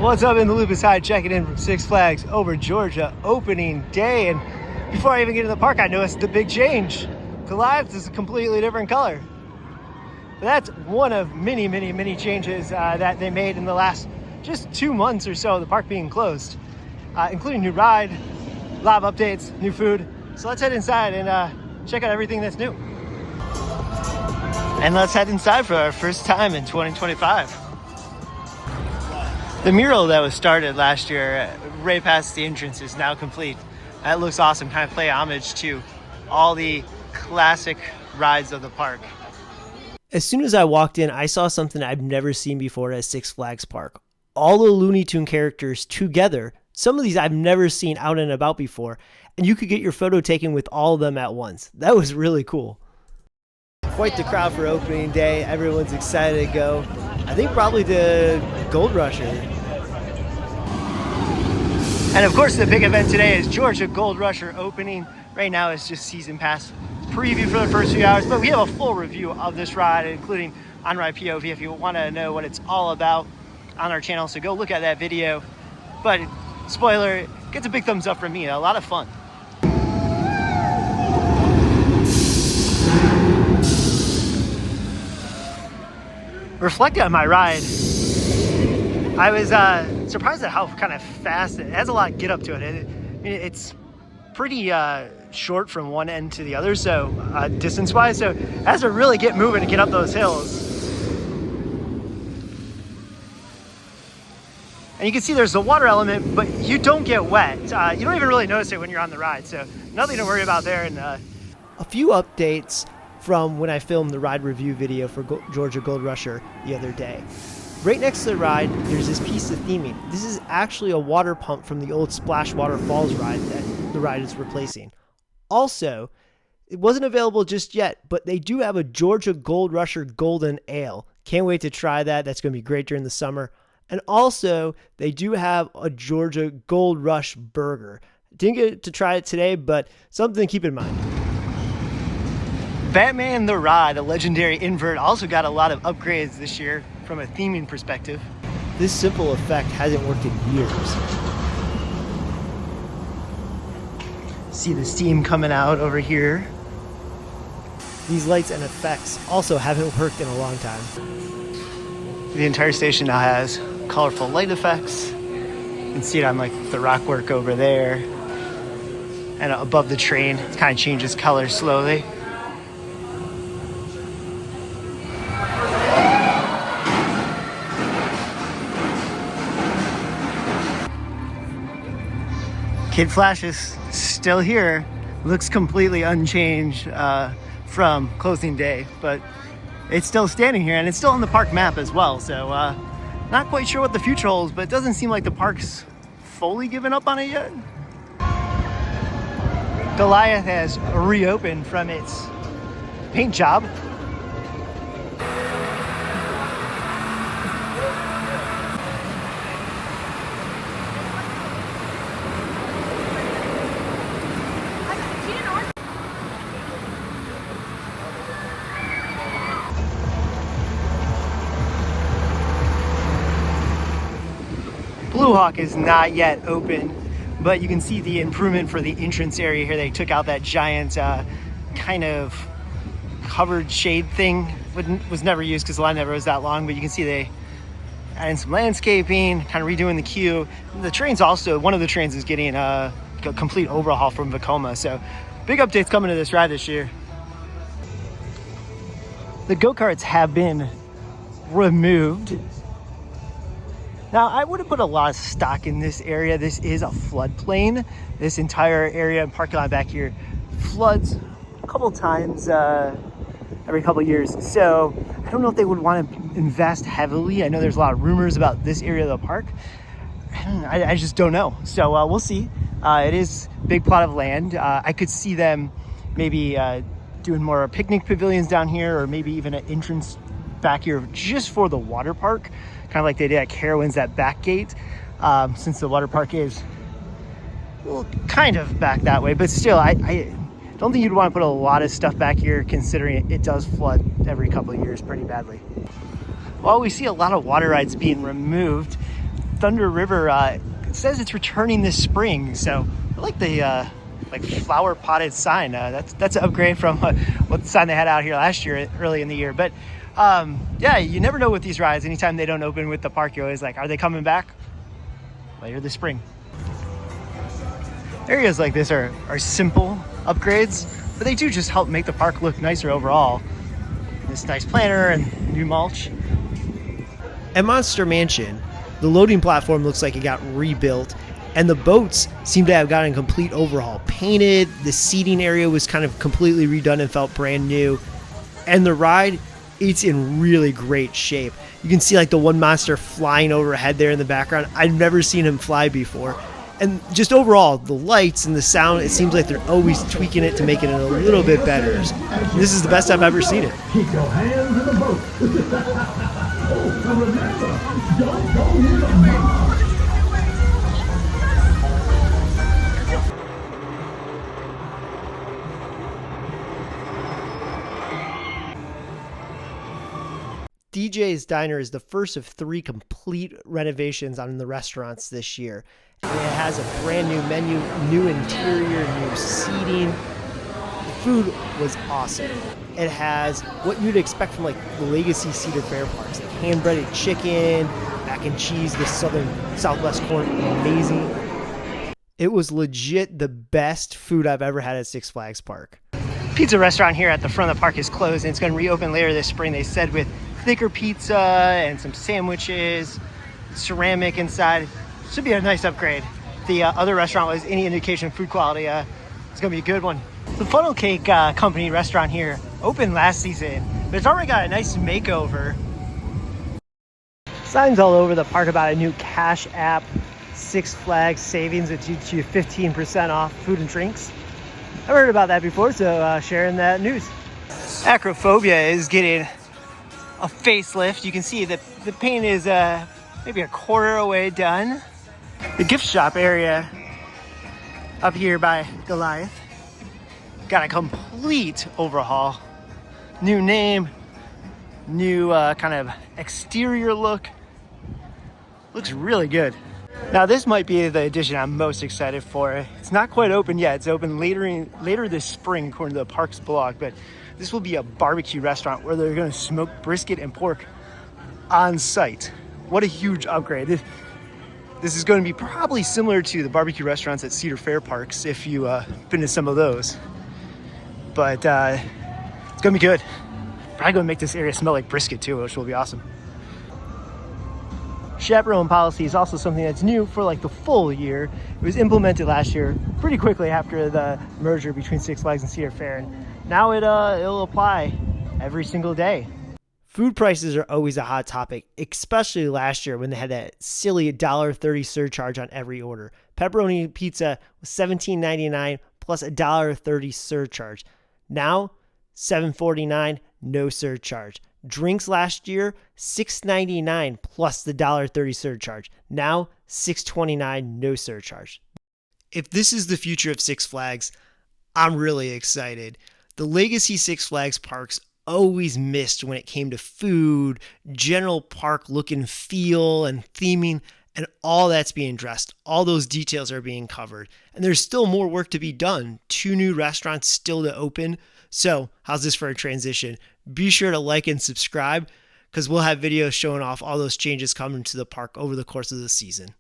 What's up, in the loop is Hyde, checking in from Six Flags over Georgia opening day. And before I even get in the park, I noticed the big change. Goliath is a completely different color. But that's one of many changes that they made in the last just 2 months or so of the park being closed, including new ride, lab updates, new food. So let's head inside and check out everything that's new. And let's head inside for our first time in 2025. The mural that was started last year right past the entrance is now complete. That looks awesome, kind of play homage to all the classic rides of the park. As soon as I walked in, I saw something I've never seen before at Six Flags Park. All the Looney Tune characters together. Some of these I've never seen out and about before, and you could get your photo taken with all of them at once. That was really cool. Quite the crowd for opening day. Everyone's excited to go. I think probably the Gold Rusher. And of course, the big event today is Georgia Gold Rusher opening. Right now it's just season pass preview for the first few hours, but we have a full review of this ride, including on-ride POV if you want to know what it's all about on our channel. So go look at that video. But spoiler, it gets a big thumbs up from me. A lot of fun. Reflecting on my ride, I was surprised at how kind of fast it has. A lot of get up to it. It's pretty short from one end to the other, so distance wise, so it has to really get moving to get up those hills. And you can see there's the water element, but you don't get wet. You don't even really notice it when you're on the ride, so nothing to worry about there. And a few updates from when I filmed the ride review video for Georgia Gold Rusher the other day. Right next to the ride, there's this piece of theming. This is actually a water pump from the old Splash Water Falls ride that the ride is replacing. Also, it wasn't available just yet, but they do have a Georgia Gold Rusher Golden Ale. Can't wait to try that. That's going to be great during the summer. And also, they do have a Georgia Gold Rush Burger. Didn't get to try it today, but something to keep in mind. Batman the Ride, a legendary invert, also got a lot of upgrades this year from a theming perspective. This simple effect hasn't worked in years. See the steam coming out over here. These lights and effects also haven't worked in a long time. The entire station now has colorful light effects. You can see it on like the rock work over there. And above the train, it kind of changes color slowly. Kid Flash is still here. Looks completely unchanged from closing day, but it's still standing here and it's still on the park map as well. So not quite sure what the future holds, but it doesn't seem like the park's fully given up on it yet. Goliath has reopened from its paint job. Blue Hawk is not yet open, but you can see the improvement for the entrance area here. They took out that giant kind of covered shade thing. Was never used because the line never was that long, but you can see they added some landscaping, kind of redoing the queue. The train's also, one of the trains is getting a complete overhaul from Vacoma, so big updates coming to this ride this year. The go-karts have been removed. Now, I wouldn't put a lot of stock in this area. This is a floodplain. This entire area and parking lot back here floods a couple times every couple years. So I don't know if they would want to invest heavily. I know there's a lot of rumors about this area of the park. I just don't know. So we'll see. It is a big plot of land. I could see them maybe doing more picnic pavilions down here, or maybe even an entrance back here just for the water park, kind of like they did at Carowinds, that back gate, since the water park is well, kind of back that way, but still I don't think you'd want to put a lot of stuff back here, considering it does flood every couple of years pretty badly. While we see a lot of water rides being removed, Thunder River, it says it's returning this spring. So I like the like flower potted sign. That's an upgrade from what the sign they had out here last year, early in the year. But yeah, you never know with these rides. Anytime they don't open with the park, you're always like, are they coming back later this spring? Areas like this are simple upgrades, but they do just help make the park look nicer overall. This nice planter and new mulch. At Monster Mansion, the loading platform looks like it got rebuilt, and the boats seem to have gotten a complete overhaul. Painted, the seating area was kind of completely redone and felt brand new. And the ride, it's in really great shape. You can see like the one monster flying overhead there in the background. I've never seen him fly before. And just overall, the lights and the sound, it seems like they're always tweaking it to make it a little bit better. This is the best I've ever seen it. Keep your hands in the boat. Oh, and remember, don't go near the boat. DJ's Diner is the first of 3 complete renovations on the restaurants this year. And it has a brand new menu, new interior, new seating. The food was awesome. It has what you'd expect from like the legacy Cedar Fair parks, like hand-breaded chicken, mac and cheese, the southwest corn, amazing. It was legit the best food I've ever had at Six Flags Park. Pizza restaurant here at the front of the park is closed, and it's going to reopen later this spring, they said, with thicker pizza and some sandwiches, ceramic inside. Should be a nice upgrade. The other restaurant was any indication of food quality. It's gonna be a good one. The Funnel Cake Company restaurant here opened last season, but it's already got a nice makeover. Signs all over the park about a new Cash App Six Flags savings that gets you 15% off food and drinks. I've heard about that before, so sharing that news. Acrophobia is getting a facelift. You can see that the paint is maybe a quarter away done. The gift shop area up here by Goliath got a complete overhaul. New name, new kind of exterior look. Looks really good. Now this might be the addition I'm most excited for. It's not quite open yet. It's open later this spring according to the park's blog, but this will be a barbecue restaurant where they're gonna smoke brisket and pork on site. What a huge upgrade. This is going to be probably similar to the barbecue restaurants at Cedar Fair parks if you've been to some of those. But it's going to be good. Probably going to make this area smell like brisket too, which will be awesome. Chaperone policy is also something that's new for like the full year. It was implemented last year pretty quickly after the merger between Six Flags and Cedar Fair. And now it'll apply every single day. Food prices are always a hot topic, especially last year when they had that silly $1.30 surcharge on every order. Pepperoni pizza was $17.99 plus $1.30 surcharge. Now, $7.49, no surcharge. Drinks last year, $6.99 plus the $1.30 surcharge. Now, $6.29, no surcharge. If this is the future of Six Flags, I'm really excited. The legacy Six Flags parks always missed when it came to food, general park look and feel, and theming, and all that's being addressed. All those details are being covered. And there's still more work to be done. 2 new restaurants still to open. So how's this for a transition? Be sure to like and subscribe because we'll have videos showing off all those changes coming to the park over the course of the season.